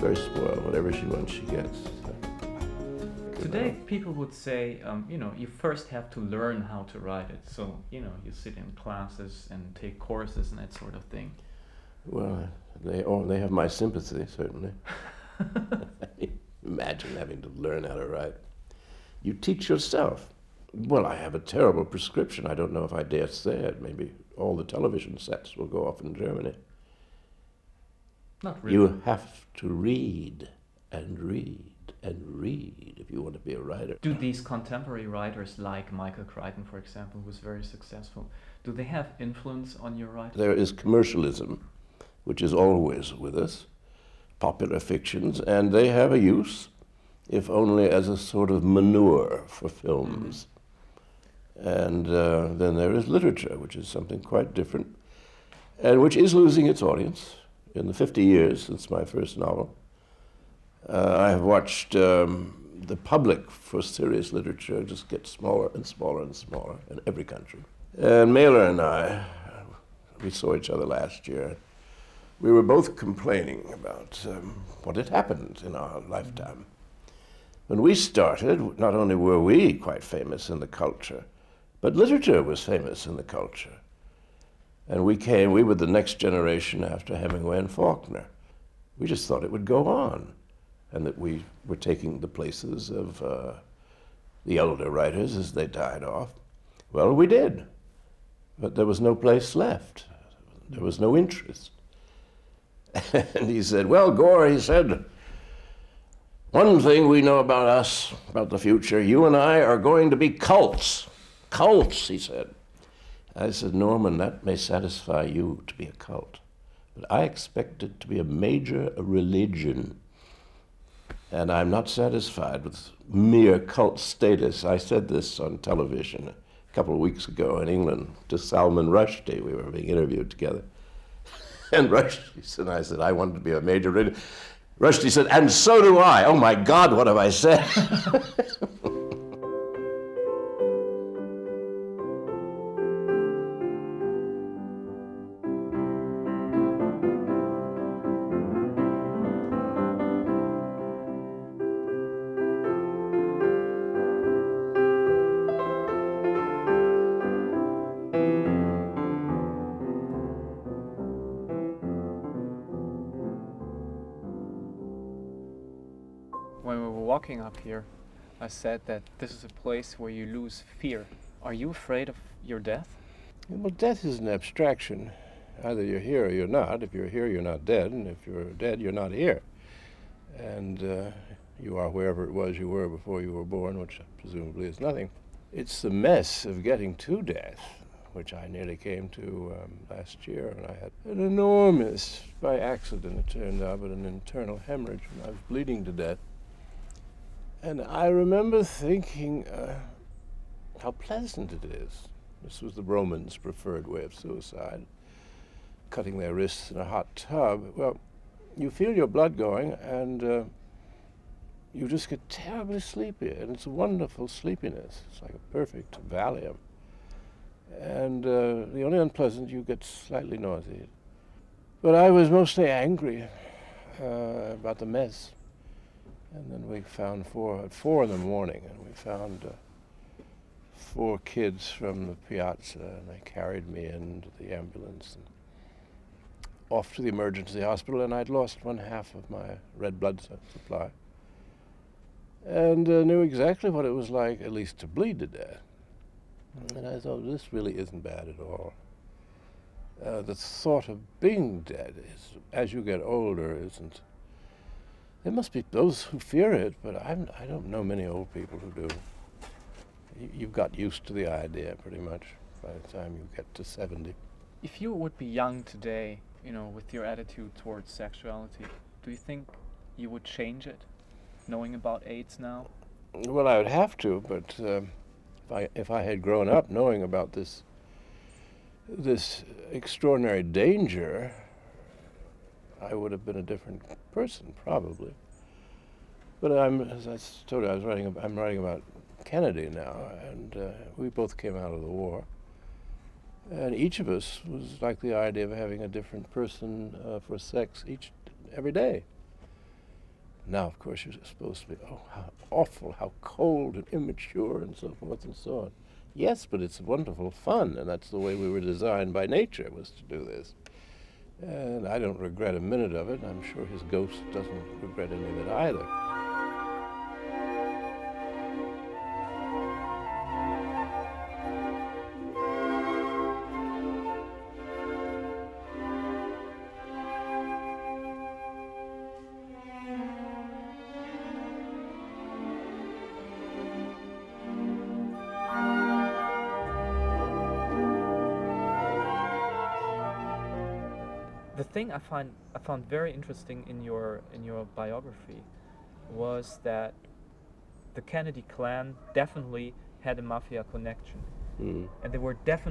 very spoiled. Whatever she wants, she gets. So. Today, people would say, you first have to learn how to write it. So, you sit in classes and take courses and that sort of thing. Well, they have my sympathy, certainly. Imagine having to learn how to write. You teach yourself. Well, I have a terrible prescription. I don't know if I dare say it. Maybe all the television sets will go off in Germany. Not really. You have to read and read and read if you want to be a writer. Do these contemporary writers like Michael Crichton, for example, who's very successful, do they have influence on your writing? There is commercialism, which is always with us, popular fictions, and they have a use, if only as a sort of manure for films. And then there is literature, which is something quite different, and which is losing its audience. In the 50 years since my first novel, I have watched the public for serious literature just get smaller and smaller and smaller in every country. And Mailer and I, we saw each other last year. We were both complaining about what had happened in our lifetime. When we started, not only were we quite famous in the culture, but literature was famous in the culture. And we were the next generation after Hemingway and Faulkner. We just thought it would go on, and that we were taking the places of the elder writers as they died off. Well, we did, but there was no place left. There was no interest. And he said, well, Gore, he said, one thing we know about us, about the future, you and I are going to be cults. Cults, he said. I said, Norman, that may satisfy you to be a cult, but I expect it to be a major religion. And I'm not satisfied with mere cult status. I said this on television a couple of weeks ago in England to Salman Rushdie. We were being interviewed together. And Rushdie said, I said, I wanted to be a major religion. Rushdie said, and so do I. Oh my God, what have I said? When we were walking up here, I said that this is a place where you lose fear. Are you afraid of your death? Well, death is an abstraction. Either you're here or you're not. If you're here, you're not dead, and if you're dead, you're not here. And you are wherever it was you were before you were born, which presumably is nothing. It's the mess of getting to death, which I nearly came to last year, and I had an enormous, by accident it turned out, but an internal hemorrhage when I was bleeding to death. And I remember thinking how pleasant it is. This was the Romans' preferred way of suicide, cutting their wrists in a hot tub. Well, you feel your blood going, and you just get terribly sleepy, and it's a wonderful sleepiness. It's like a perfect Valium. And the only unpleasant, you get slightly nauseated. But I was mostly angry about the mess. And then we found at 4 in the morning, and we found 4 kids from the piazza, and they carried me into the ambulance and off to the emergency hospital, and I'd lost 1/2 of my red blood supply. And knew exactly what it was like, at least to bleed to death. And I thought, this really isn't bad at all. The thought of being dead, as you get older, isn't. There must be those who fear it, but I don't know many old people who do. You've got used to the idea pretty much by the time you get to 70. If you would be young today, with your attitude towards sexuality, do you think you would change it, knowing about AIDS now? Well, I would have to, but if I had grown up knowing about this extraordinary danger, I would have been a different person, probably. But as I told you, I'm writing about Kennedy now, and we both came out of the war. And each of us was like the idea of having a different person for sex every day. Now, of course, you're supposed to be, oh, how awful, how cold and immature and so forth and so on. Yes, but it's wonderful fun, and that's the way we were designed by nature, was to do this. And I don't regret a minute of it. I'm sure his ghost doesn't regret any of it either. The thing I found very interesting in your biography was that the Kennedy clan definitely had a mafia connection, Mm. and they were definitely